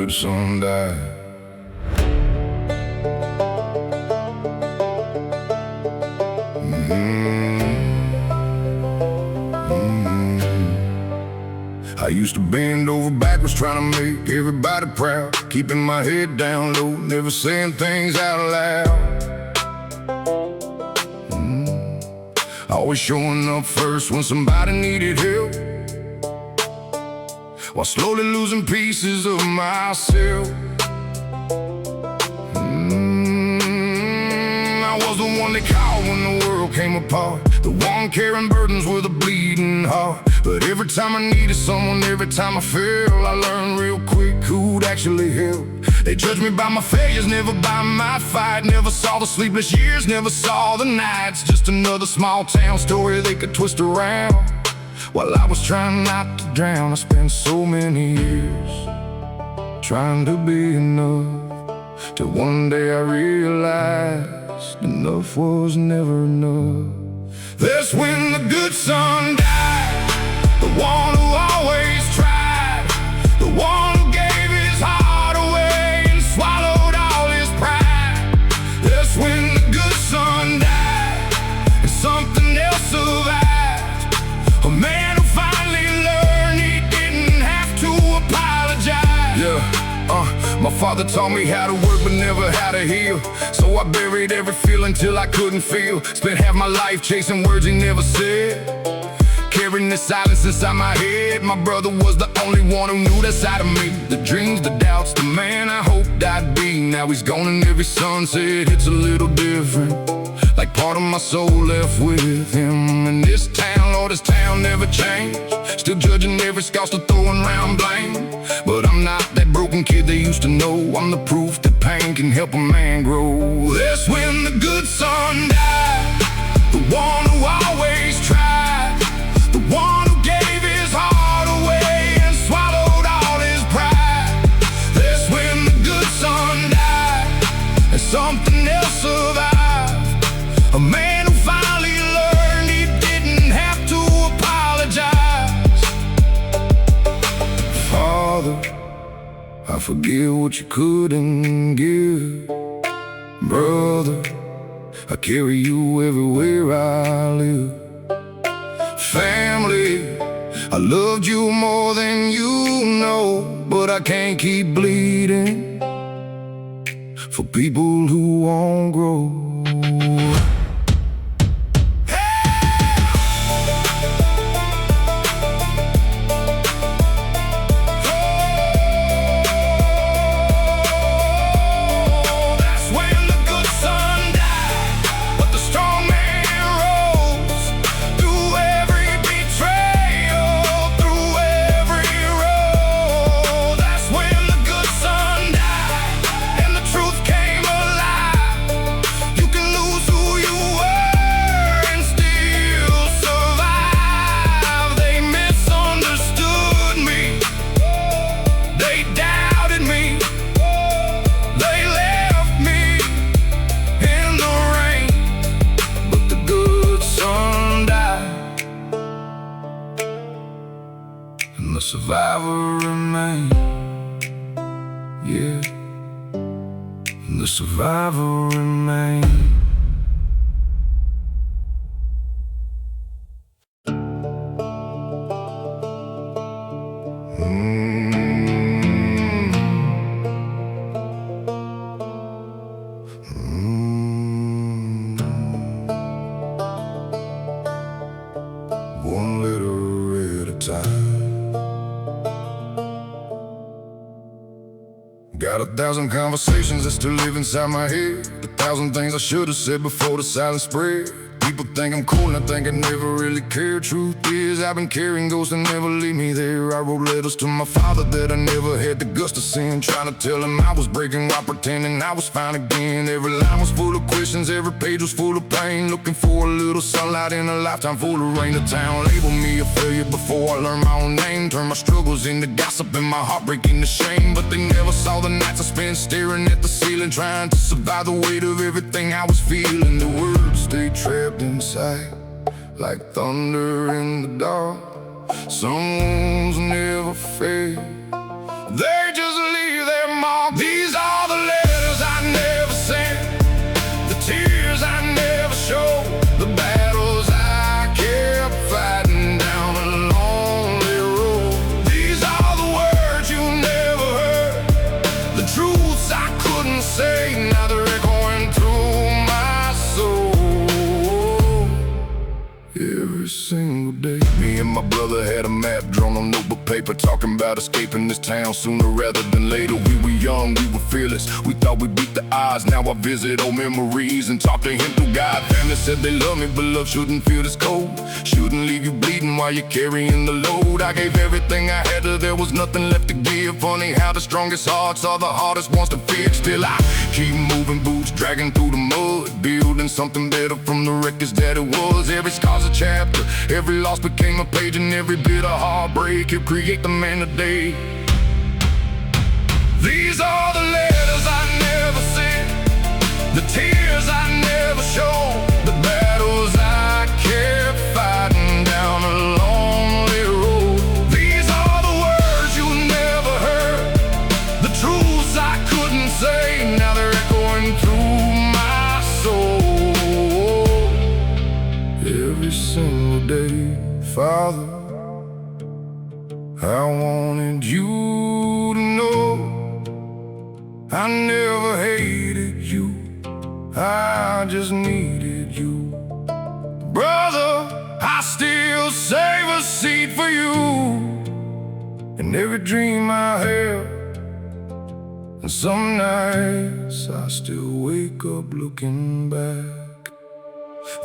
good son died. I used to bend over backwards trying to make everybody proud, keeping my head down low, never saying things out loud. Always showing up first when somebody needed help, while slowly losing pieces of myself. I was the one they called when the world came apart, the one carrying burdens with a bleeding heart. But every time I needed someone, every time I fell, I learned real quick who'd actually help. They judged me by my failures, never by my fight. Never saw the sleepless years, never saw the nights. Just another small town story they could twist around. While I was trying not to drown, I spent so many years trying to be enough, till one day I realized enough was never enough. That's when the good son died, the one who always tried, the one who gave his heart away and swallowed all his pride. That's when the good son died and something else survived, a man who finally learned he didn't have to apologize. My father taught me how to work but never how to heal, so I buried every feeling till I couldn't feel. Spent half my life chasing words he never said, carrying the silence inside my head. My brother was the only one who knew that side of me, the dreams, the doubts, the man I hoped I'd be. Now he's gone and every sunset hits a little different, like part of my soul left with him. And this town, Lord, this town never changed, still judging every scar, still throwing around blame. But I'm not that broken kid they used to know, I'm the proof that pain can help a man grow. That's when the good son died, the one who always tried, the one who gave his heart away and swallowed all his pride. That's when the good son died and something else survived, a man who finally learned he didn't have to apologize. Father, I forgive what you couldn't give. Brother, I carry you everywhere I live. Family, I loved you more than you know, but I can't keep bleeding for people who won't grow. The survivor remains, yeah, the survivor remains. One letter at a time. Got 1,000 conversations that still live inside my head, 1,000 things I should have said before the silence spread. People think I'm cool and I think I never really cared. Truth is, I've been carrying ghosts that never leave me there. I wrote letters to my father that I never had the guts to send, trying to tell him I was breaking while pretending I was fine again. Every line was full of questions, every page was full of pain, looking for a little sunlight in a lifetime full of rain. The town labeled me a failure before I learned my own name, turned my struggles into gossip and my heartbreak into shame. But they never saw the nights I spent staring at the ceiling, trying to survive the weight of everything I was feeling. The words stayed trapped inside like thunder in the dark. Some wounds never fade, they just leave their Me and my brother had a map drawn on notebook paper, talking about escaping this town sooner rather than later. We were young, we were fearless, we thought we beat the odds. Now I visit old memories and talk to him through God. Family said they love me, but love shouldn't feel this cold. Shouldn't leave you bleeding while you're carrying the load. I gave everything I had till there was nothing left to give. Funny how the strongest hearts are the hardest ones to fix. Still I keep moving, boots dragging through the mud, building something better from the wreckage that it was. Every scar's a chapter, every loss became a page, and every bit of heartbreak helped create the man today. These are the letters I never sent, the tears I never showed, the battles I kept fighting down a lonely road. These are the words you never heard, the truths I couldn't say. Now they're echoing through my soul. Every single day, Father, I wanted you to know I never hated you, I just needed you. Brother, I still save a seat for you in every dream I have, and some nights I still wake up looking back.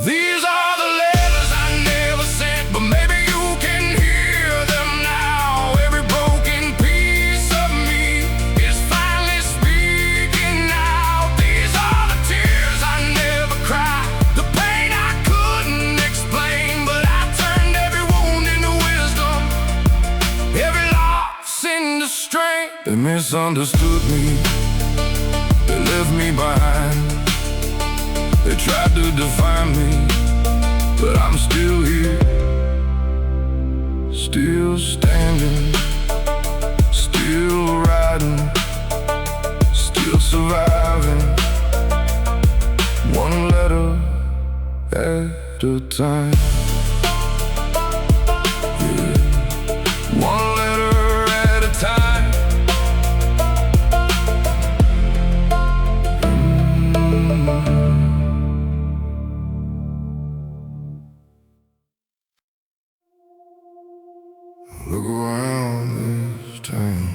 These are the letters I never sent, but maybe you can hear them now. Every broken piece of me is finally speaking out. These are the tears I never cried, the pain I couldn't explain, but I turned every wound into wisdom, every loss into strength. They misunderstood me, they left me behind, they tried to define me, but I'm still here, still standing, still riding, still surviving, one letter at a time. Yeah. One letter at a time. Look around this town,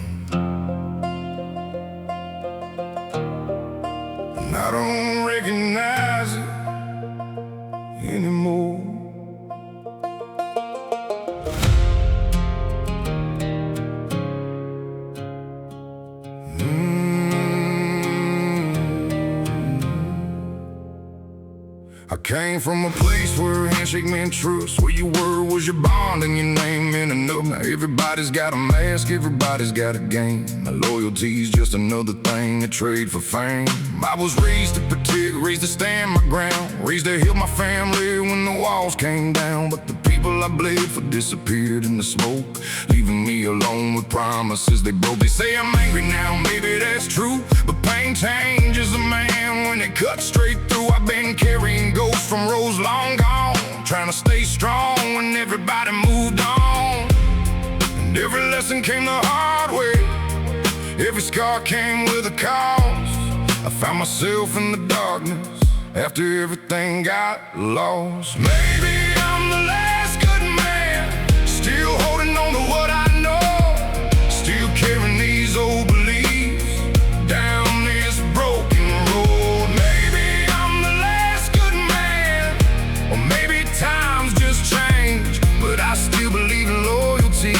and I don't recognize it anymore. I came from a place where a handshake meant trust, where your word was your bond and your name meant enough. Now everybody's got a mask, everybody's got a game. My loyalty's just another thing to trade for fame. I was raised to protect, raised to stand my ground, raised to help my family when the walls came down. But the people I bled for disappeared in the smoke, leaving me alone with promises they broke. They say I'm angry now, maybe that's true, but pain changes a man when it cuts straight through. I've been carrying ghosts from roads long gone, trying to stay strong when everybody moved on. And every lesson came the hard way, every scar came with a cost. I found myself in the darkness after everything got lost. Maybe I'm the last good man, still holding on to what I know, still carrying these old beliefs down this broken road. Maybe I'm the last good man, or maybe times just change, but I still believe in loyalty,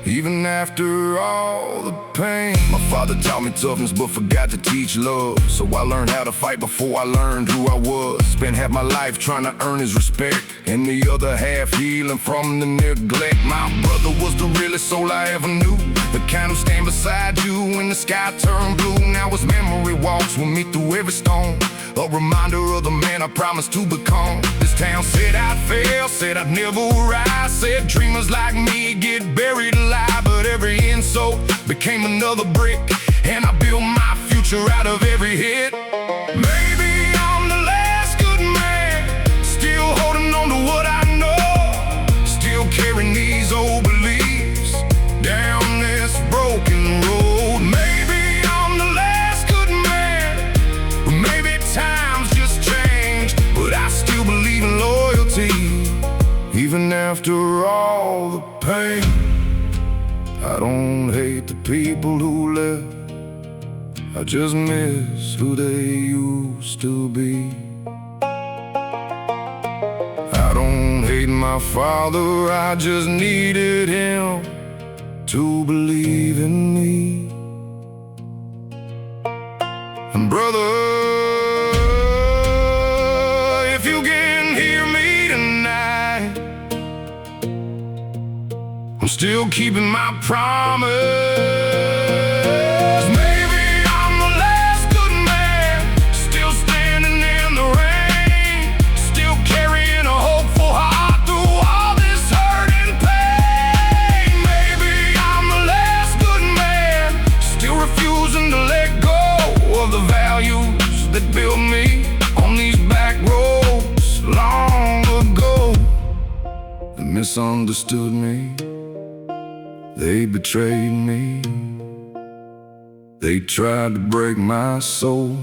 even after all the pain. My father taught me toughness but forgot to teach love, so I learned how to fight before I learned who I was. Spent half my life trying to earn his respect, and the other half healing from the neglect. My brother was the realest soul I ever knew, the kind who stand beside you when the sky turned blue. Now his memory walks with me through every storm, a reminder of the man I promised to become. This town said I'd fail, said I'd never rise, said dreamers like me get buried alive. But every insult became another brick, and I built my future out of every hit. Maybe I'm the last good man, still holding on to what I know, still carrying these old beliefs down this broken road. Maybe I'm the last good man, or maybe times just changed, but I still believe in loyalty, even now after all the pain. I don't hate the people who left, I just miss who they used to be. I don't hate my father, I just needed him to believe in me. And brother, if you can hear me tonight, I'm still keeping my promise. That built me on these back roads long ago. They misunderstood me, they betrayed me, they tried to break my soul,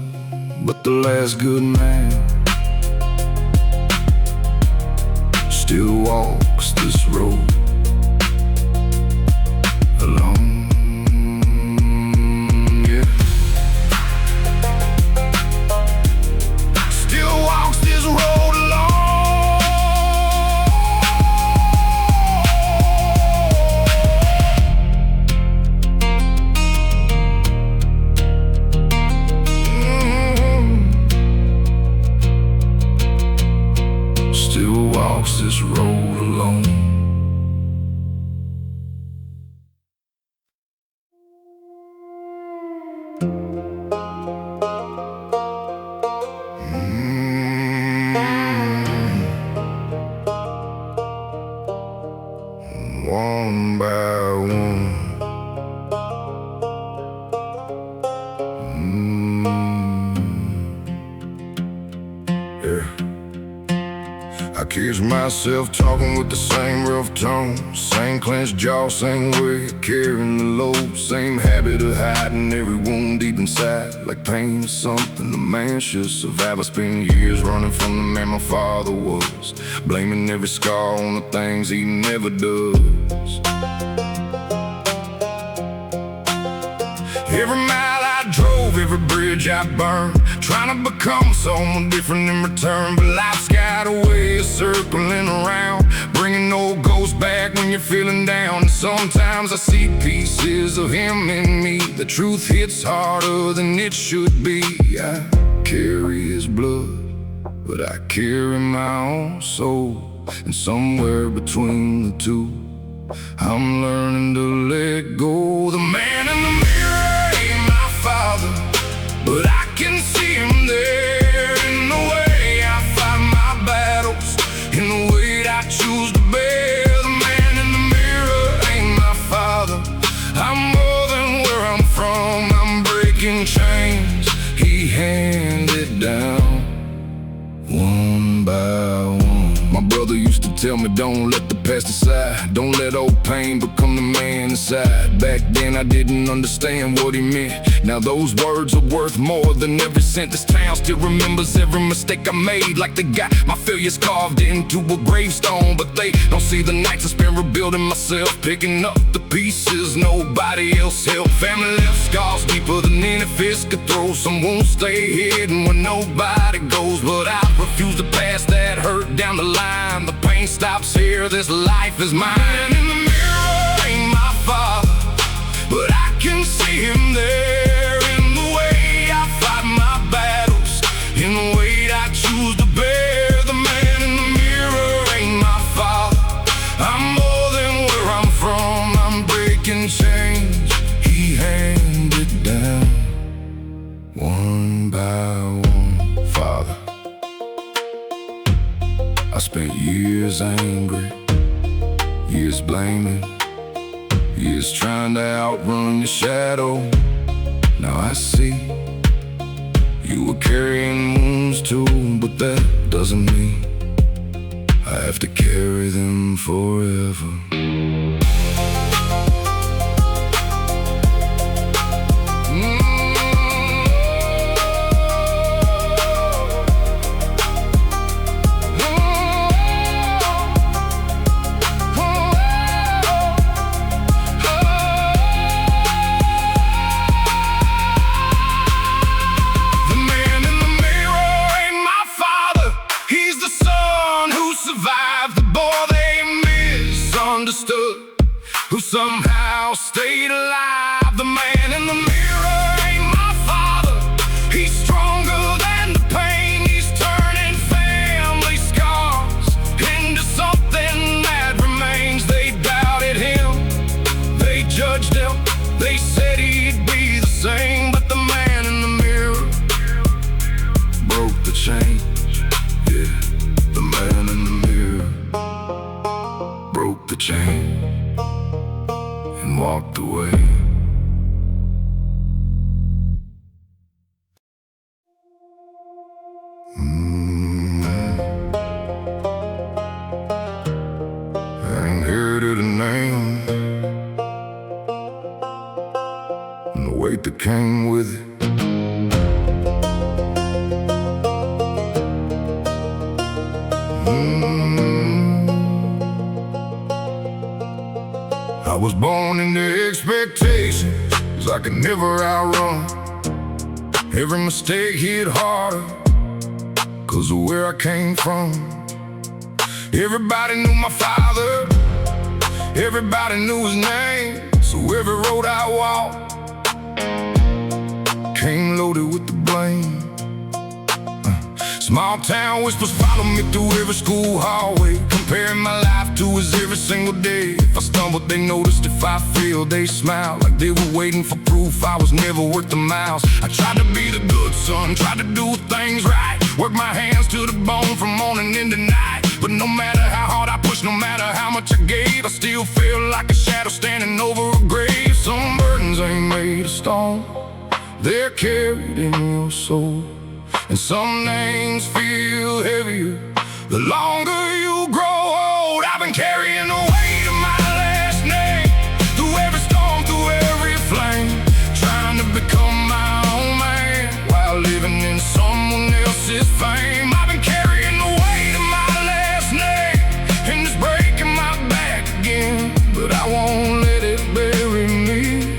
but the last good man still walks this road alone. This road alone. One by one. Yeah. I catch myself talking with the same rough tone, same clenched jaw, same way of carrying the load, same habit of hiding every wound deep inside, like pain is something a man should survive. I spent years running from the man my father was, blaming every scar on the things he never does. Every mile I drove, every bridge I burned, trying to become someone different in return. But life's got a way of circling around, bringing old ghosts back when you're feeling down. And sometimes I see pieces of him in me. The truth hits harder than it should be. I carry his blood, but I carry my own soul. And somewhere between the two, I'm learning to let go. The man in the mirror ain't my father, but I can see him there in the way I fight my battles, in the weight I choose to bear. The man in the mirror ain't my father, I'm more than where I'm from. I'm breaking chains he handed down, one by one. My brother used to tell me, don't let the past aside, don't let old pain become the man inside. Back then I didn't understand what he meant. Now those words are worth more than every cent. This town still remembers every mistake I made, like they got my failures carved into a gravestone. But they don't see the nights I spent rebuilding myself, picking up the pieces nobody else helped. Family left scars deeper than any fist could throw. Some won't stay hidden when nobody goes, but I refuse to pass that hurt down the line. The pain stops here, this life is mine. And in the mirror ain't my father, but I can see him there in the way I fight my battles, in the weight I choose to bear. The man in the mirror ain't my father, I'm more than where I'm from. I'm breaking chains he handed down, one by one. Father, I spent years angry, years blaming, years trying to outrun your shadow. Now I see you were carrying wounds too, but that doesn't mean I have to carry them forever. who somehow stayed alive. The man in the mirror ain't my father. He's stronger than the pain. He's turning family scars into something that remains. They doubted him, they judged him, they said he'd be the same. But the man in the mirror broke the chain. Yeah, the man in the mirror broke the chain and walked away. I inherited a name and the weight that came with it. I was born into expectations, 'cause I could never outrun. Every mistake hit harder 'cause of where I came from. Everybody knew my father, everybody knew his name. So every road I walked came loaded with the blame. Small town whispers follow me through every school hallway, comparing my life to his every single day. If I stumbled, they noticed. If I failed, they smiled, like they were waiting for proof I was never worth the miles. I tried to be the good son, tried to do things right, work my hands to the bone from morning into night. But no matter how hard I pushed, no matter how much I gave, I still feel like a shadow standing over a grave. Some burdens ain't made of stone, they're carried in your soul. And some names feel heavier the longer you grow old. I've been carrying the weight of my last name through every storm, through every flame, trying to become my own man while living in someone else's fame. I've been carrying the weight of my last name and it's breaking my back again, but I won't let it bury me.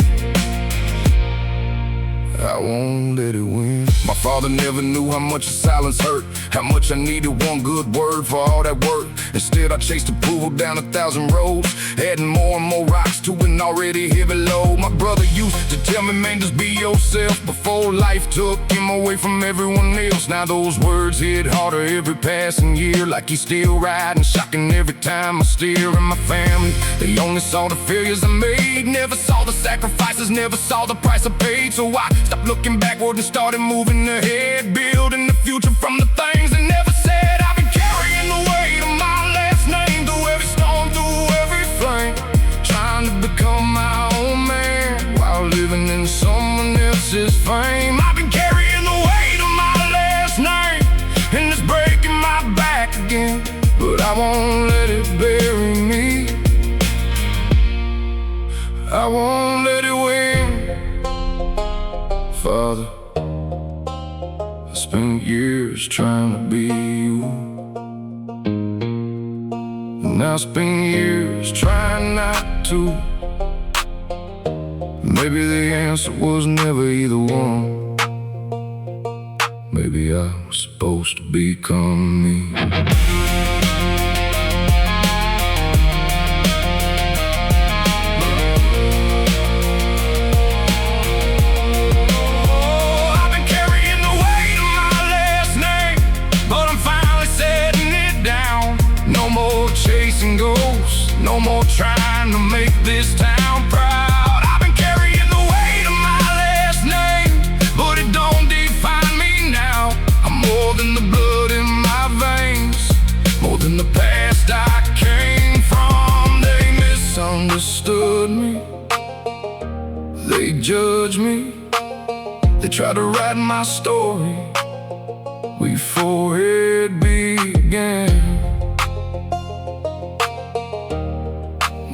I won't let it win. My father never knew how much the silence hurt, how much I needed one good word for all that work. Instead I chased approval down 1,000 roads, adding more and more rocks to an already heavy load. My brother used to tell me, man, just be yourself, before life took him away from everyone else. Now those words hit harder every passing year, like he's still riding shocking every time I steer. And my family, they only saw the failures I made, never saw the sacrifices, never saw the price I paid. So I stopped looking backward and started moving ahead, building the future from the things they never said. I've been carrying the weight of my last name through every storm, through every flame, trying to become my own man while living in someone else's fame. I've been carrying the weight of my last name and it's breaking my back again, but I won't let it bury me. I won't let it win. Father, I spent years trying to be you, and I spent years trying not to. Maybe the answer was never either one. Maybe I was supposed to become me. Ghosts, no more trying to make this town proud. I've been carrying the weight of my last name, but it don't define me now. I'm more than the blood in my veins, more than the past I came from. They misunderstood me, they judged me, they tried to write my story before it began.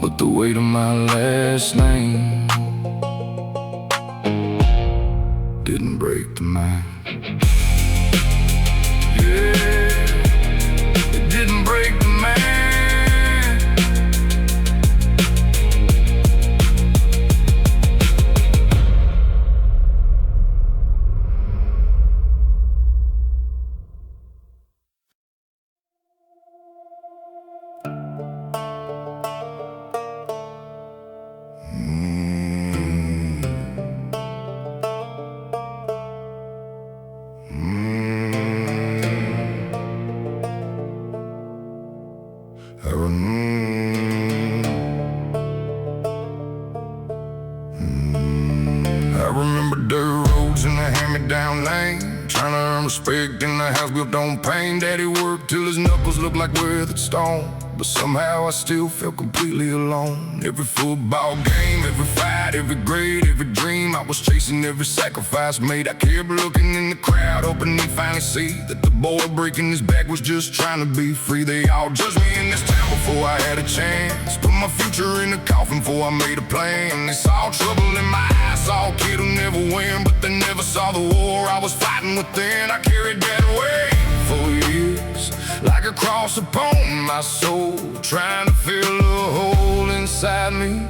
But the weight of my last name didn't break the man. Yeah, it didn't break the man. I remember dirt roads in the hand-me-down lane, trying to earn respect in the house built on pain. Daddy worked till his knuckles looked like weathered stone, but somehow I still felt completely alone. Every football game, every fight, every grade, every dream I was chasing, every sacrifice made. I kept looking in the crowd, hoping they'd finally see that the boy breaking his back was just trying to be free. They all judged me in this town before I had a chance, put my future in a coffin before I made a plan. They saw trouble in my eyes, saw a kid who never win, but they never saw the war I was fighting within. I carried that weight for years, like a cross upon my soul, trying to fill a hole inside me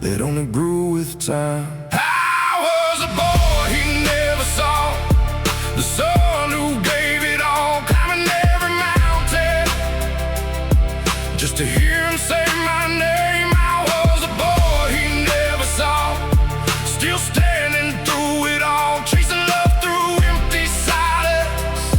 that only grew with time. I was a boy he never saw, the son who gave it all, climbing every mountain just to hear him say my name. I was a boy he never saw, still standing through it all, chasing love through empty silence,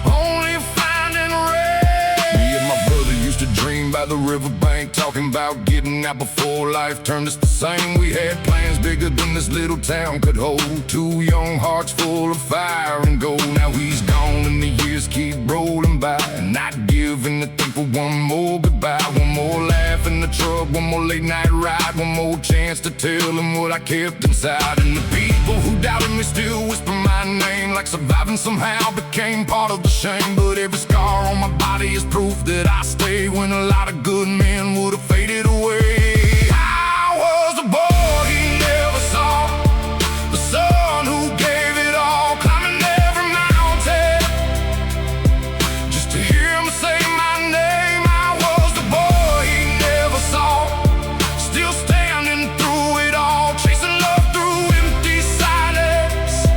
only finding rain. Me and my brother used to dream by the riverbank, talking about getting out before life turned us the same. We had plans bigger than this little town could hold, two young hearts full of fire and gold. Now he's gone and the years keep rolling by, not giving a thing for one more goodbye, one more laugh in the truck, one more late night ride, one more chance to tell him what I kept inside. And the people who doubted me still whisper my name, like surviving somehow became part of the shame. But every scar on my body is proof that I stay when a lot of good men would have faded away. I was a boy he never saw, the son who gave it all, climbing every mountain just to hear him say my name. I was the boy he never saw, still standing through it all, chasing love through empty silence,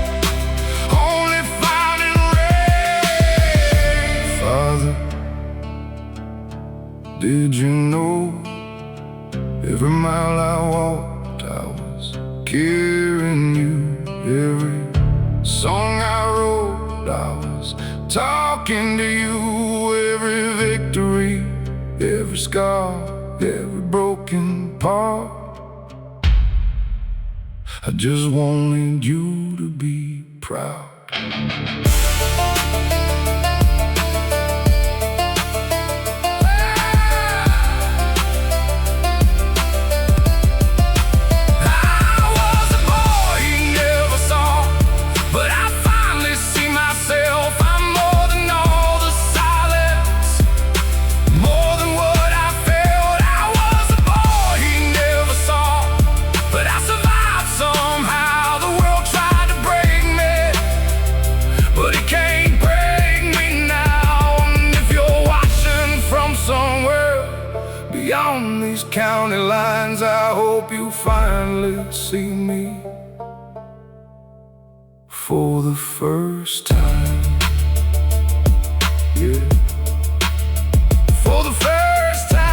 only finding rain. Father, did you know every mile I walked I was carrying you? Every song I wrote I was talking to you. Every victory, every scar, every broken part, I just wanted you to be proud. Beyond these county lines, I hope you finally see me for the first time. Yeah, for the first time.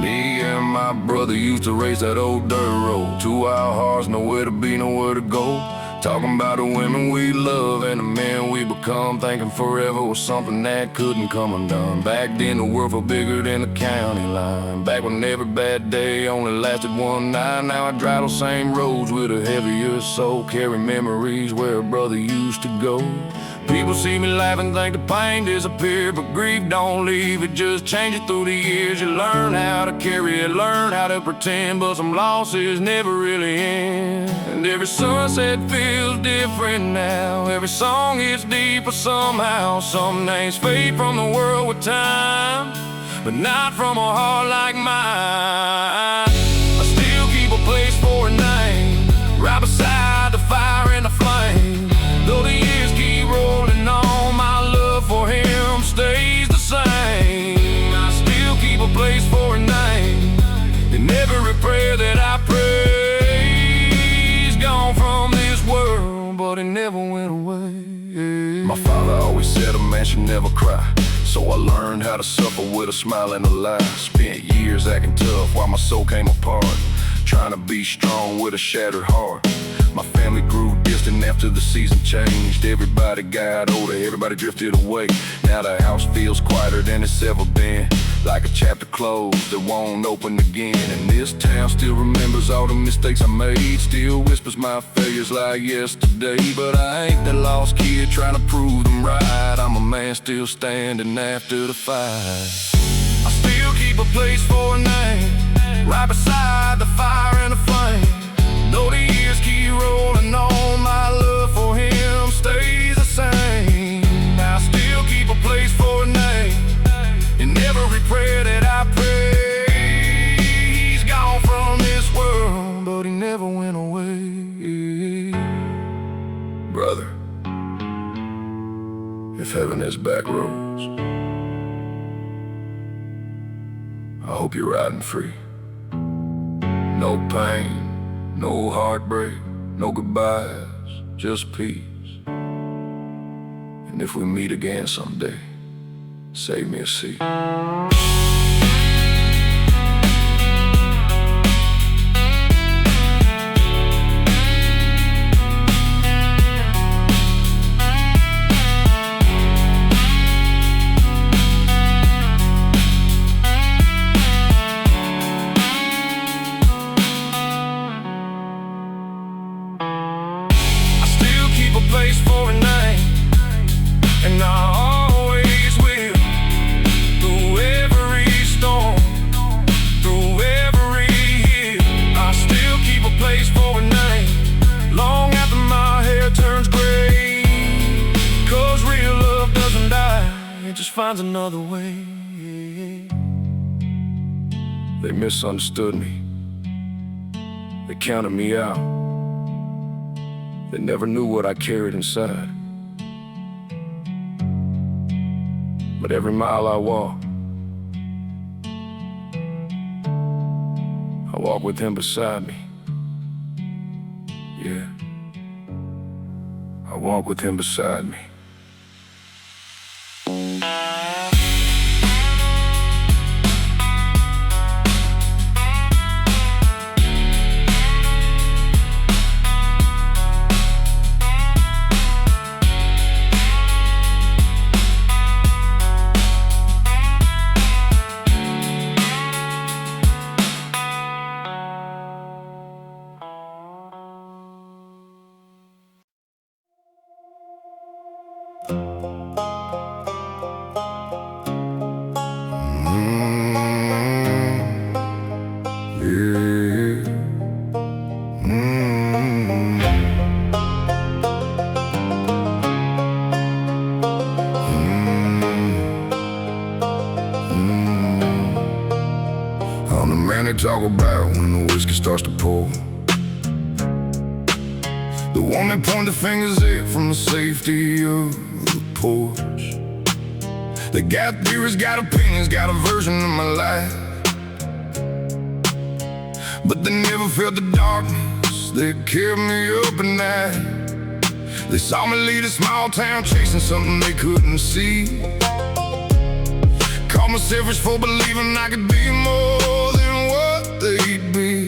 Me and my brother used to race that old dirt road, 2 hour hearts, nowhere to be, nowhere to go. Talking about the women we love and the men we become, thinking forever was something that couldn't come undone. Back then the world felt bigger than the county line, back when every bad day only lasted one night. Now I drive those same roads with a heavier soul, carry memories where a brother used to go. People see me laugh and think the pain disappeared, but grief don't leave, it just changes through the years. You learn how to carry it, learn how to pretend, but some losses never really end. And every sunset feels different now, every song hits deeper somehow. Some names fade from the world with time, but not from a heart like mine. I still keep a place for a name, right beside the fire and the flame. Though the years keep rolling on, my love for him My father always said a man should never cry, so I learned how to suffer with a smile and a lie. Spent years acting tough while my soul came apart, trying to be strong with a shattered heart. My family grew distant after the season changed. Everybody got older, everybody drifted away. Now the house feels quieter than it's ever been, like a chapter closed that won't open again. And this town still remembers all the mistakes I made, still whispers my failures like yesterday. But I ain't that lost kid trying to prove them right. I'm a man still standing after the fight. I still keep a place for a name, right beside the fire and the flame. Though the years keep rolling on, my love for him stays the same. I still keep a place for a name in every prayer that I pray. He's gone from this world, but he never went away. Brother, if heaven has back roads, I hope you're riding free. No pain, no heartbreak, no goodbyes, just peace. And if we meet again someday, save me a seat. Place for a night, and I always will. Through every storm, through every hill, I still keep a place for a night, long after my hair turns gray. 'Cause real love doesn't die, it just finds another way. They misunderstood me, they counted me out. They never knew what I carried inside. But every mile I walk with him beside me. Yeah, I walk with him beside me. I'm the man they talk about when the whiskey starts to pour, the one that point the fingers at from the safety of the porch. They got theories, got opinions, got a version of my life, but they never felt the darkness that kept me up at night. They saw me lead a small town chasing something they couldn't see. Called me selfish for believing I could be more than what they'd be.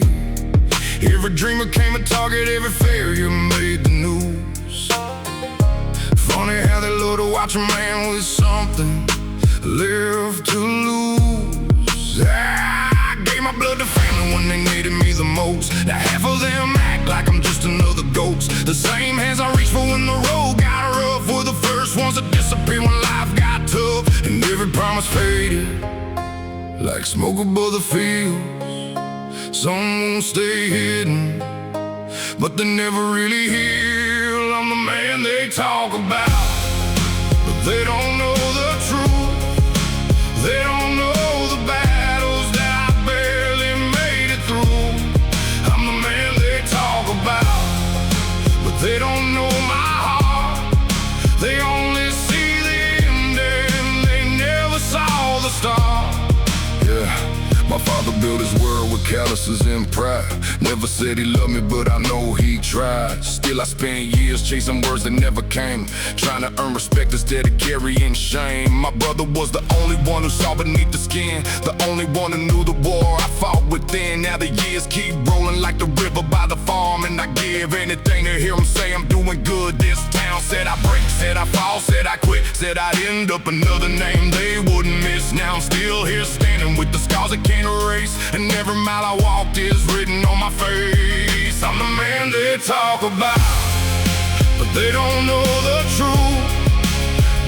Every dream became a target, every failure made the news. Funny how they love to watch a man with something left to lose. I gave my blood to family when they needed me the most. Now half of them act like I'm just another ghost. The same hands I reached for when the road got rough were the first ones to disappear when life got tough. And every promise faded like smoke above the fields. Some won't stay hidden, but they never really heal. I'm the man they talk about, but they don't know the truth. They don't know the battles that I barely made it through. I'm the man they talk about, but they don't know my heart. They only see the end and they never saw the start. Yeah, my father built his world with calluses and pride. Never said he loved me, but I know he tried. Still I spent years chasing words that never came, trying to earn respect instead of carrying shame. My brother was the only one who saw beneath the skin, the only one who knew the war I fought within. Now the years keep rolling like the river by the farm, and I give anything to hear him say I'm doing good. This town said I break, said I fall, said I quit, said I'd end up another name they wouldn't miss. Now I'm still here standing with the scars I can't erase, and every mile I walked is written on my face. I'm the man they talk about, but they don't know the truth.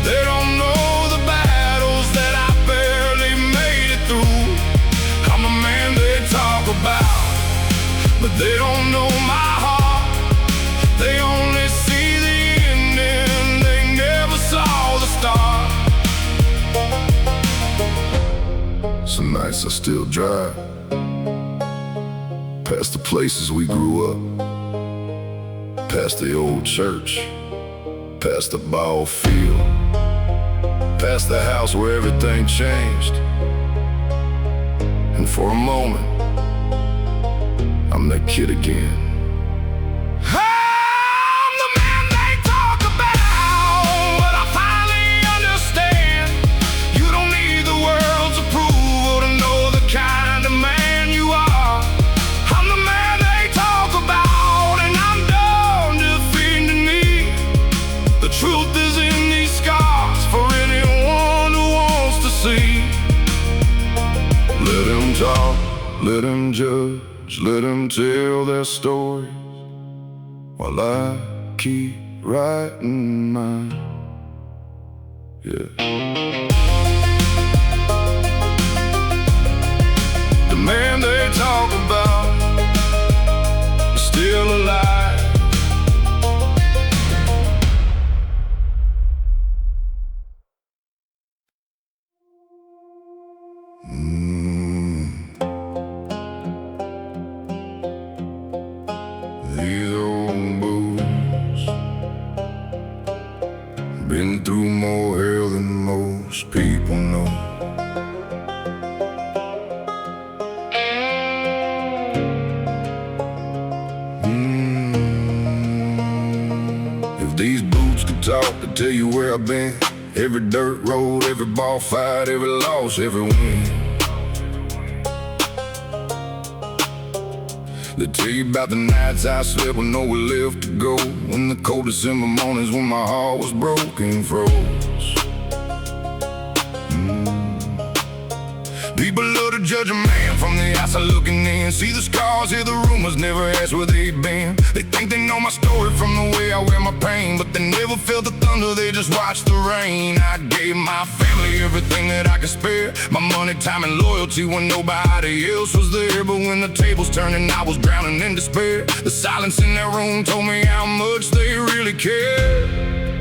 They don't know the battles that I barely made it through. I'm the man they talk about, but they don't know my heart. They only see the ending, they never saw the start. Some nights I still drive past the places we grew up, past the old church, past the ball field, past the house where everything changed. And for a moment, I'm that kid again. I'm the man they talk about, but I finally understand. You don't need the world's approval to know the kind of man you are. I'm the man they talk about, and I'm done defending me. The truth is in these scars for anyone who wants to see. Let him talk, let him judge, let him tell their stories, while I keep writing mine. Yeah. The man they talk about is still alive. These old boots been through more hell than most people know. If these boots could talk, they'd tell you where I've been. Every dirt road, every bar fight, every loss, every win. They tell you about the nights I slept with nowhere left to go, when the cold December mornings when my heart was broken, froze. People love to judge a man from the outside looking in, see the scars, hear the rumors, never ask where they've been. They think they know my story from the way I wear my pain, but they never felt the thunder, they just watch the rain. I gave my family everything that I could spare, my money, time, and loyalty when nobody else was there. But when the tables turned and I was drowning in despair, the silence in that room told me how much they really care.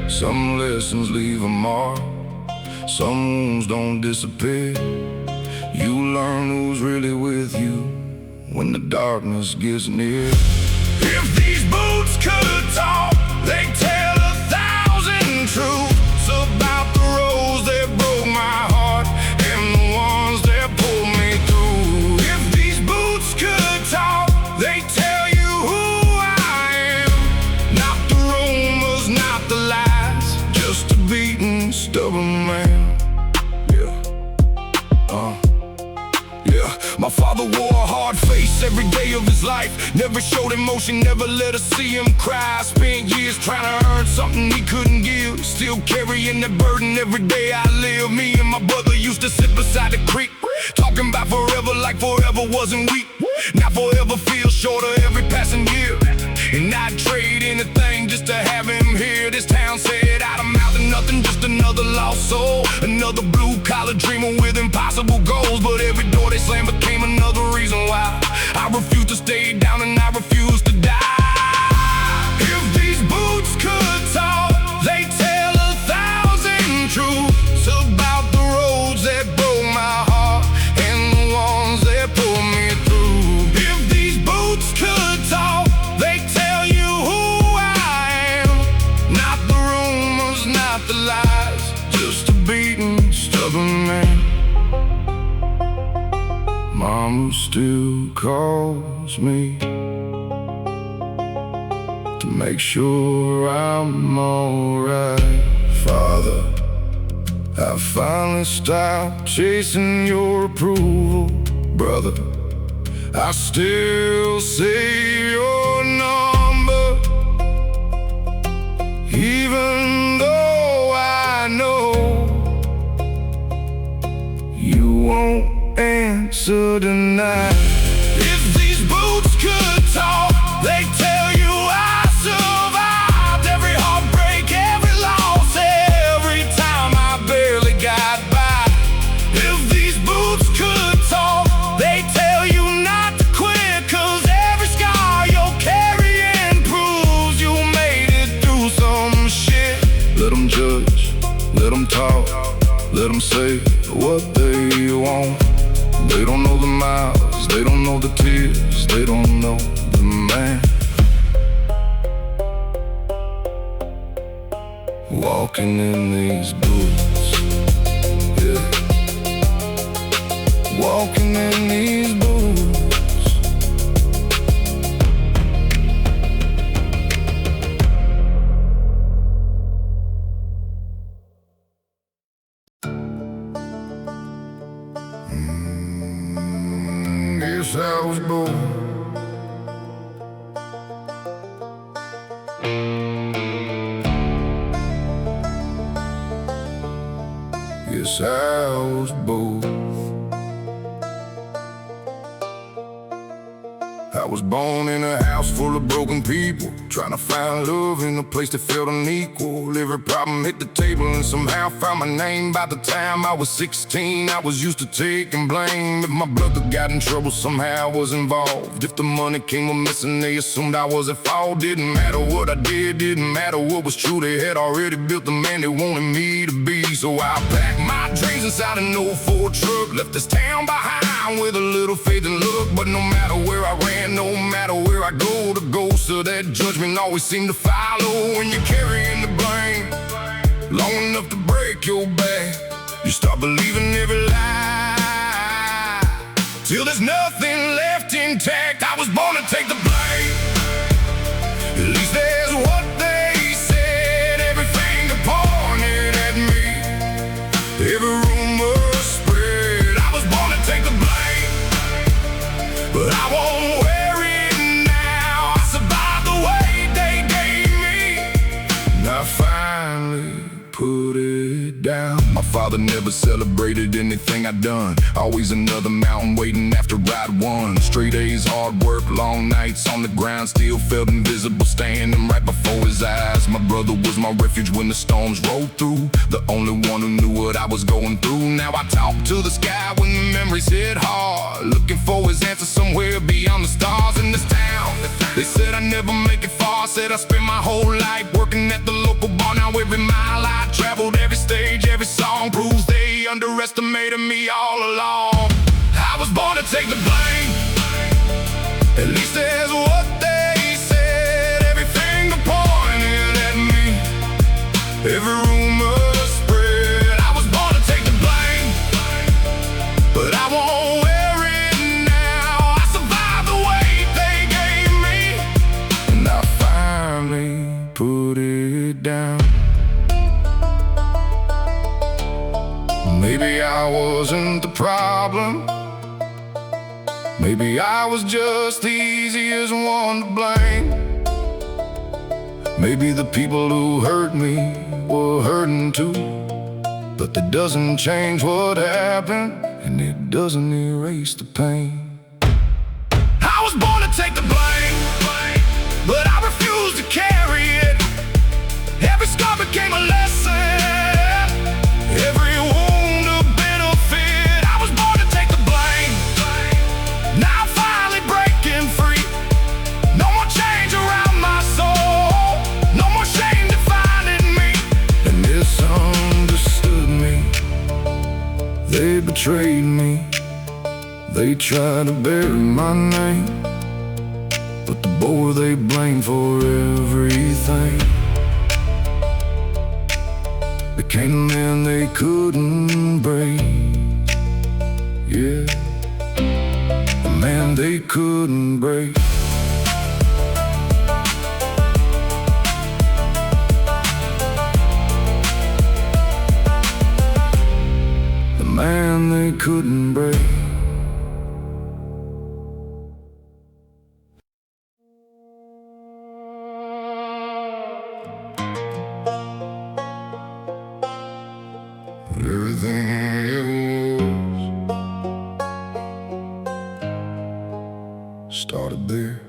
Some lessons leave a mark, some wounds don't disappear. You learn who's really with you when the darkness gets near. If these boots could talk, they'd tell 1,000 truths about the roads that broke my heart and the ones that pulled me through. If these boots could talk, they'd tell you who I am. Not the rumors, not the lies, just a beaten, stubborn man. My father wore a hard face every day of his life, never showed emotion, never let us see him cry. Spent years trying to earn something he couldn't give, still carrying that burden every day I live. Me and my brother used to sit beside the creek, talking about forever like forever wasn't weak. Now forever feels shorter every passing year, and I'd trade anything just to have him here. This town said out of mouth and nothing, just another lost soul, another blue-collar dreamer with impossible goals. But every door they slammed became another reason why I refuse to stay down and I refuse to die. If these boots could talk, they'd tell 1,000 truths about the roads that broke my heart and the ones that pulled me through. If these boots could talk, they'd tell you who I am. Not the rumors, not the lies, just a beaten, stubborn man. Mama still calls me to make sure I'm alright. Father, I finally stopped chasing your approval. Brother, I still say your number, even though I know you won't answer tonight. If these boots could talk, they'd tell you I survived every heartbreak, every loss, every time I barely got by. If these boots could talk, they'd tell you not to quit, 'cause every scar you're carrying proves you made it through some shit. Let them judge, let them talk, let them say what they want. They don't know the miles, they don't know the tears, they don't know the man. Walking in these boots, yeah. Walking in these boots. Yes, I was born. Yes, I was both. I was born in a house full of broken people, trying to find love in a place that felt unequal. Every problem hit the table and somehow found my name. By the time I was 16, I was used to taking blame. If my brother got in trouble, somehow I was involved. If the money came missing, they assumed I was at fault. Didn't matter what I did, didn't matter what was true. They had already built the man they wanted me to be. So I packed my dreams inside an old Ford truck, left this town behind with a little faith and luck. But no matter where I ran, no matter where I go, the ghost of that judgment always seemed to follow. When you're carrying the blame long enough to break your back, you start believing every lie, till there's nothing left intact. I was born to take the blame. At least there's what they said. Everything pointed at me, every rumor spread. I was born to take the blame, but I won't wear it now. I survived the way they gave me, and I finally put it down. My father never celebrated anything I done. Always another mountain waiting after ride one. Straight A's, hard work, long nights on the ground. Still felt invisible standing right before his eyes. My brother was my refuge when the storms rolled through, the only one who knew what I was going through. Now I talk to the sky when the memories hit hard, looking for his answer somewhere beyond the stars. In this town, they said I'd never make it far. Said I spent my whole life working at the local bar. Now every mile I traveled, every stage, every song proves they underestimated me all along. I was born to take the blame. At least there's what they said. Everything pointed at me, every rumor spread. I was born to take the blame, but I won't wear it now. I survived the way they gave me, and I finally put it down. Maybe I wasn't the problem, maybe I was just the easiest one to blame. Maybe the people who hurt me were hurting too, but that doesn't change what happened, and it doesn't erase the pain. I was born to take the blame, but I refuse to carry it. Every scar became a lesson, every wound a benefit. I was born to take the blame. Now I'm finally breaking free. No more change around my soul, no more shame defining me. They misunderstood me, they betrayed me. They tried to bury my name, but the boy they blamed for everything became the man they couldn't break. Yeah. they couldn't break. The man they couldn't break. Everything it was started there.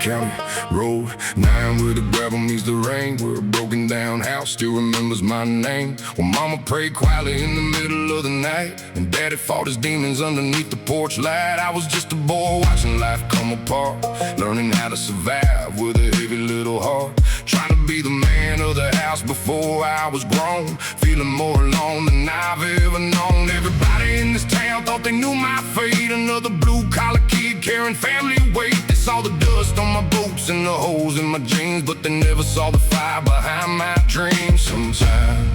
County Road 9 where the gravel meets the rain, where a broken down house still remembers my name. Well, mama prayed quietly in the middle of the night, and daddy fought his demons underneath the porch light. I was just a boy watching life come apart, learning how to survive with a heavy little heart, trying to be the man of the house before I was grown, feeling more alone than I've ever known. Everybody in this town thought they knew my fate, another blue-collar kid carrying family weight. They saw the dust on my boots and the holes in my jeans, but they never saw the fire behind my dreams. Sometimes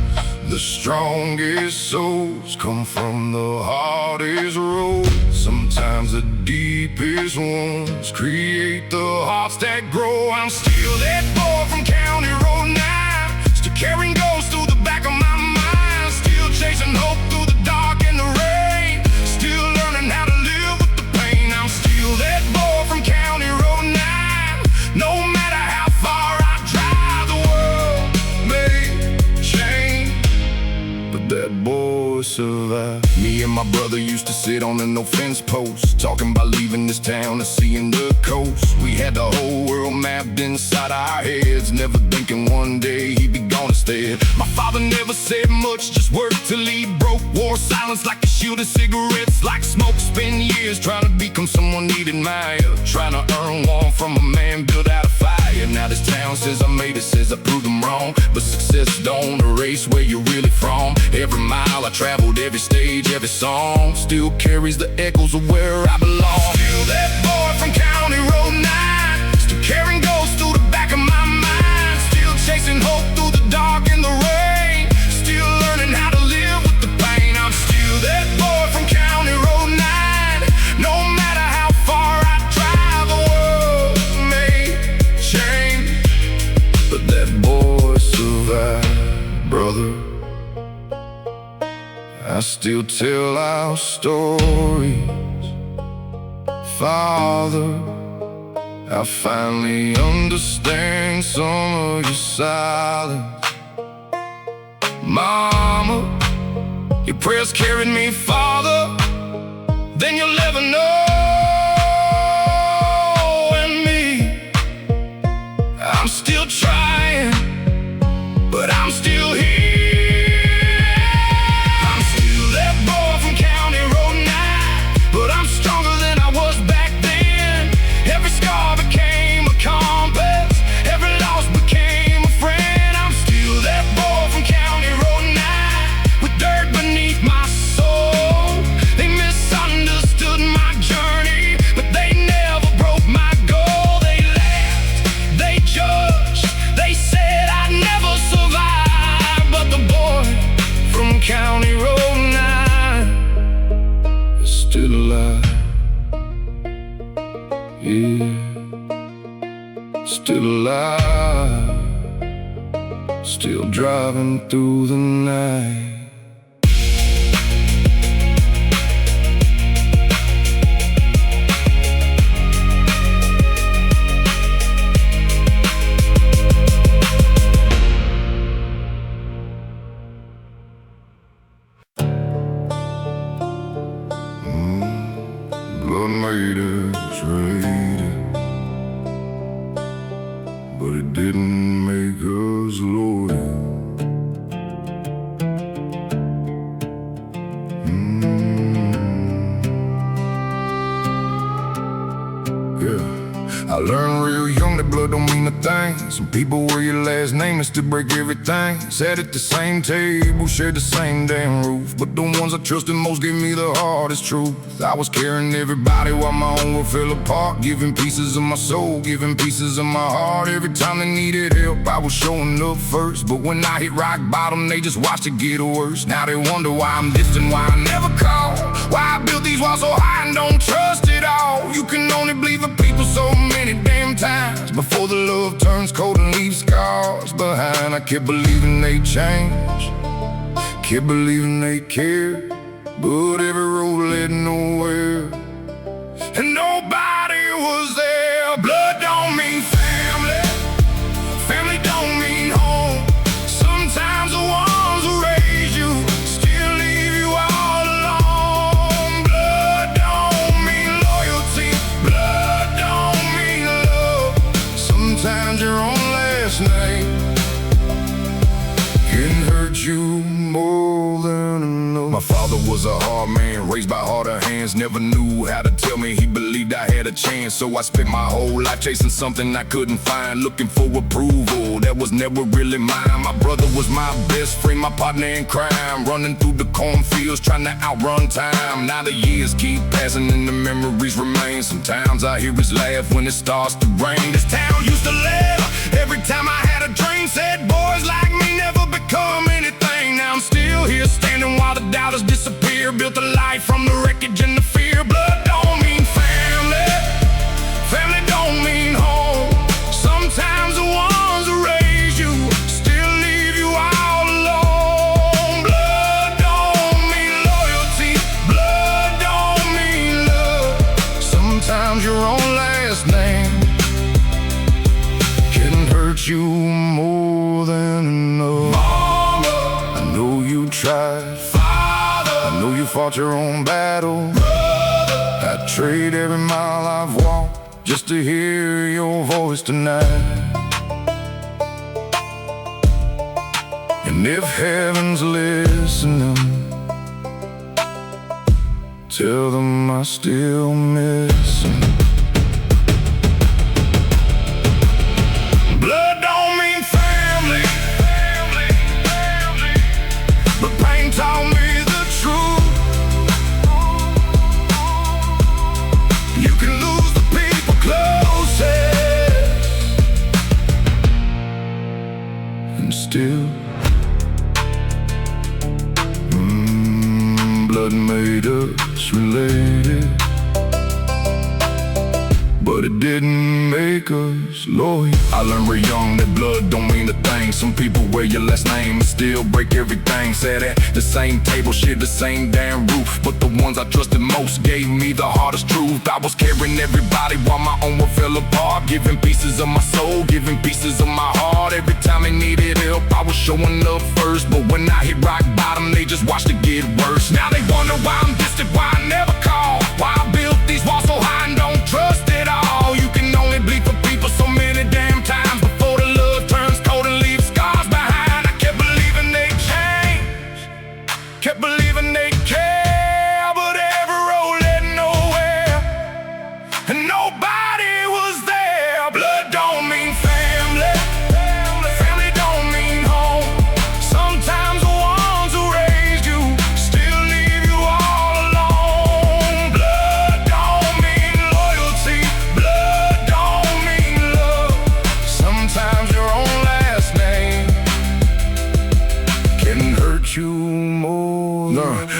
the strongest souls come from the hardest roads. Sometimes the deepest ones create the hearts that grow. I'm still that boy from County Road 9, still carrying ghosts through the back of my mind, still chasing hope through the dark and the rain, still learning how to live with the pain. I'm still that boy from County Road 9. No matter how far I drive, the world may change, but that boy survived. Me and my brother used to sit on a no-fence post, talking about leaving this town and seeing the coast. We had the whole world mapped inside our heads, never thinking one day he'd be gone instead. My father never said much, just worked till he broke. Wore silence like a shield of cigarettes, like smoke. Spent years trying to become someone he'd admire, trying to earn one from a man built out of fire. Now this town says I made it, says I proved them wrong, but success don't erase where you're really from. Every mile I traveled, every stage, every song still carries the echoes of where I belong. Still that boy from County Road 9, still carrying ghosts through the back of my mind, still chasing hope through the dark and the rain, still learning how to live with the pain. I'm still that boy from County Road 9. No matter how far I drive, the world may change, but that boy survived, brother. I still tell our stories, Father. I finally understand some of your silence, Mama. Your prayers carried me farther than you'll ever know. And me, I'm still trying, but I'm still here. County Road 9 is still alive, yeah, still alive, still driving through the night. Blood made us raided, but it didn't make us loyal. Yeah, I I learned real young that blood don't mean a thing. Some people wear your last name and still break everything. Sat at the same table, shared the same damn roof, but the ones I trusted most gave me the hardest truth. I was carrying everybody while my own world fell apart, giving pieces of my soul, giving pieces of my heart. Every time they needed help, I was showing up first, but when I hit rock bottom, they just watched it get worse. Now they wonder why I'm distant, why I never call, why I built these walls so high and don't trust it all. You can only believe in people so many damn times before the love turns cold and leaves scars behind. I kept believing they'd change, kept believing they cared, but every road led nowhere, and nobody was there. Blood don't mean family, family don't mean home. Sometimes the ones who raise you still leave you all alone. Blood don't mean loyalty, blood don't mean love. Sometimes your own last name can hurt you more than enough. My father was a hard man, raised by harder hands. Never knew how to tell me he believed I had a chance. So I spent my whole life chasing something I couldn't find, looking for approval that was never really mine. My brother was my best friend, my partner in crime, running through the cornfields trying to outrun time. Now the years keep passing and the memories remain. Sometimes I hear his laugh when it starts to rain. This town used to laugh every time I had a dream. Said boys like me never become anything. Now I'm still here standing while the doubters disappear. Built a life from the wreckage and the fear. Blood don't mean family, family don't mean home. Sometimes the ones who raise you still leave you all alone. Blood don't mean loyalty, blood don't mean love. Sometimes your own last name can hurt you more than enough. Mama, I know you tried. Father, I know you fought your own battle. Brother, I'd trade every mile I've walked just to hear your voice tonight. And if heaven's listening, tell them I still miss them. Blood don't mean family, family, family, but pain taught me the truth. You can lose the people closest and still blood made us related, but it didn't make us loyal. I learned real young that blood don't mean a thing. Some people wear your last name and still break everything. Sat at the same table, shared the same damn roof, but the ones I trusted most gave me the hardest truth. I was carrying everybody while my own world fell apart, giving pieces of my soul, giving pieces of my heart. Every time they needed help, I was showing up first, but when I hit rock bottom, they just watched it get worse. Now they wonder why I'm distant, why I never call, why I built these walls so high and don't trust it all. You can only bleed for people so many damn times before the love turns cold and leaves scars behind. I kept believing they'd change, kept believing they'd care, but every road led nowhere, and nobody was there. Blood don't mean family, family don't mean home. Sometimes the ones who raised you still leave you all alone. Blood don't mean loyalty, blood don't mean love. Sometimes your own last name can hurt you more.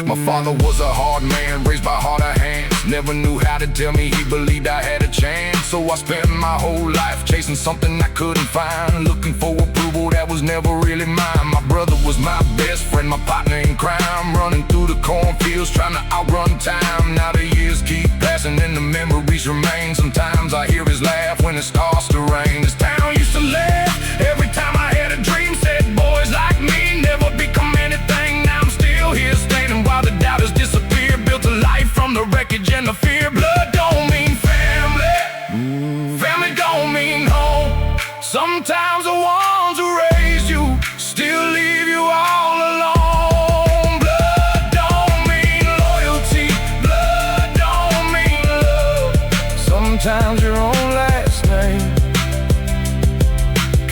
My father was a hard man, raised by harder hands. Never knew how to tell me he believed I had a chance. So I spent my whole life chasing something I couldn't find, looking for approval that was never really mine. My brother was my best friend, my partner in crime, running through the cornfields trying to outrun time. Now the years keep passing and the memories remain. Sometimes I hear his laugh when it starts to rain. This town used to laugh every time I had a dream. Said boys like me never become anything. Now I'm still here standing while the doubters disappear. Built a life from the wreckage and the fear. Blood don't mean family, family don't mean home. Sometimes the ones who raised you still leave you all alone. Blood don't mean loyalty, blood don't mean love. Sometimes your own last name same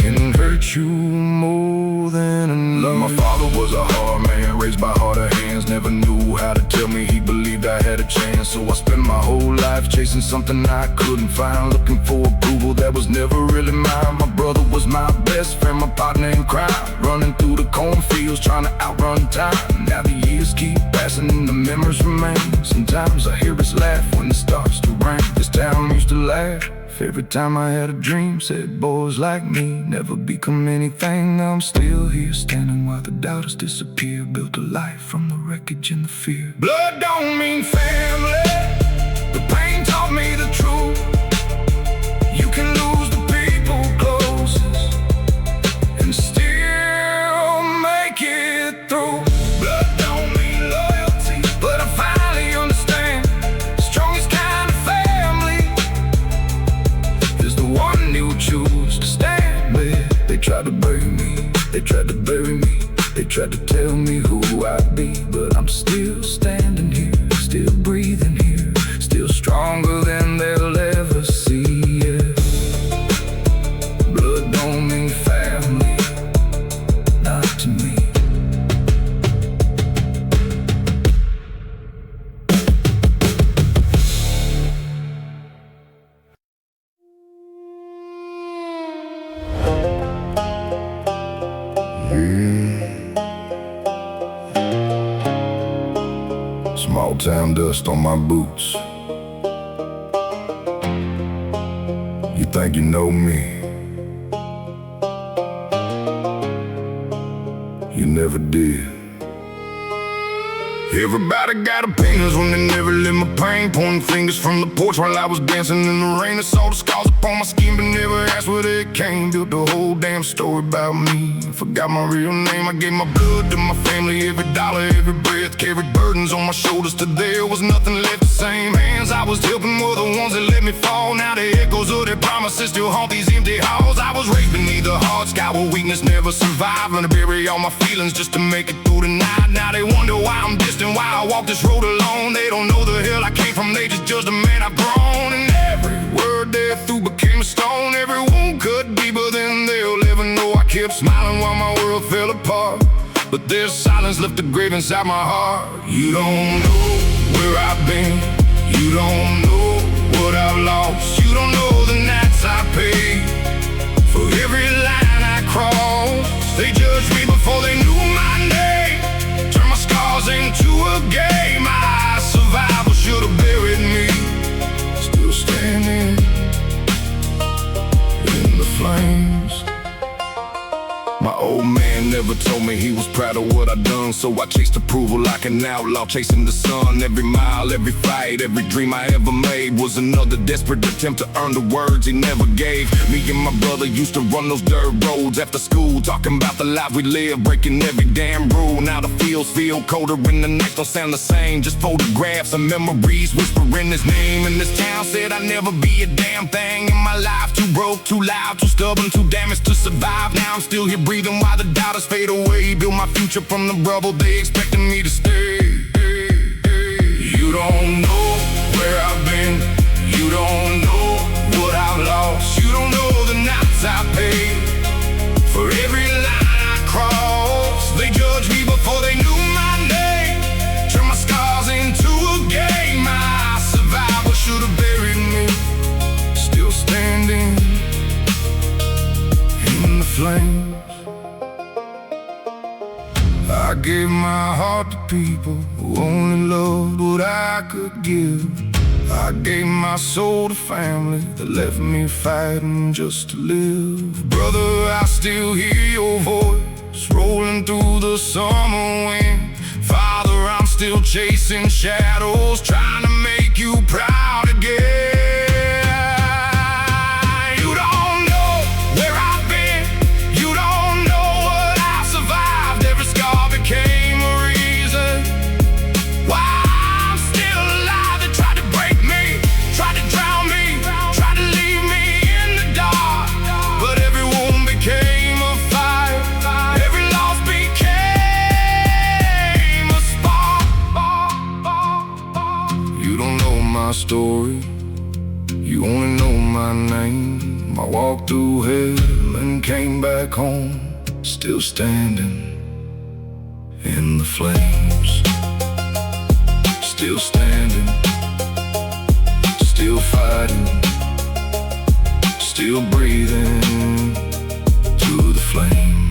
can hurt you more than enough. My father was a hard man, raised by harder hands. Never knew how to tell me he believed I had a chance. So I spent my whole life chasing something I couldn't find, looking for approval that was never really mine. My brother was my best friend, my partner in crime, running through the cornfields trying to outrun time. Now the years keep passing and the memories remain. Sometimes I hear his laugh when it starts to rain. This town used to laugh every time I had a dream. Said boys like me never become anything. I'm still here standing while the doubters disappear. Built a life from the wreckage and the fear. Blood don't mean family. The pain taught me the truth. You can lose the people closest and still make it through. Blood don't mean loyalty, but I finally understand. Strongest kind of family is the one you choose to stand with. They tried to bury me, they tried to bury me, they tried to tell me who I'd be, but I'm still standing here, still breathing here, still stronger than they'll ever see. Yeah. Blood don't mean family, not to me. Small town dust on my boots. You think you know me? You never did. Everybody got opinions when they never live my pain. Pointing fingers from the porch while I was dancing in the rain. I saw the scars upon my skin but never asked where they came. Built the whole damn story about me. Forgot my real name. I gave my blood to my family. Every dollar, every breath. Carried burdens on my shoulders till there was nothing left the same. Hands I was helping were the ones that let me fall. Now the echoes of their promises still haunt these empty halls. I was raised beneath the hard sky where weakness never survived. And I bury all my feelings just to make it through the night. Now they wonder why I'm distant, why I walk this road alone. They don't know the hell I came from, they just judge the man I've grown. And every word they threw became a stone. Every wound cut deeper than they'll ever know. I kept smiling while my world fell apart, but their silence left a grave inside my heart. You don't know where I've been, you don't know what I've lost. You don't know the nights I paid for every line I crossed. They judged me before they knew my name, turned my scars into a game. My survival should have buried me, still standing in the flames. My old man never told me he was proud of what I done, so I chased approval like an outlaw chasing the sun. Every mile, every fight, every dream I ever made was another desperate attempt to earn the words he never gave. Me and my brother used to run those dirt roads after school, talking about the life we live, breaking every damn rule. Now the fields feel colder and the nights don't sound the same, just photographs and memories whispering his name. And this town said I'd never be a damn thing in my life. Too broke, too loud, too stubborn, too damaged to survive. Now I'm still here breathing while the doubters fade away. Build my future from the rubble, they expecting me to stay. You don't know where I've been, you don't know what I've lost. You don't know the nights I paid for every line I crossed. They judged me before they knew my name, turned my scars into a game. My survival should have buried me, still standing in the flames. I gave my heart to people who only loved what I could give. I gave my soul to family that left me fighting just to live. Brother, I still hear your voice rolling through the summer wind. Father, I'm still chasing shadows, trying to make you proud again. You don't know my story, you only know my name. I walked through hell and came back home, still standing in the flames. Still standing, still fighting, still breathing through the flames.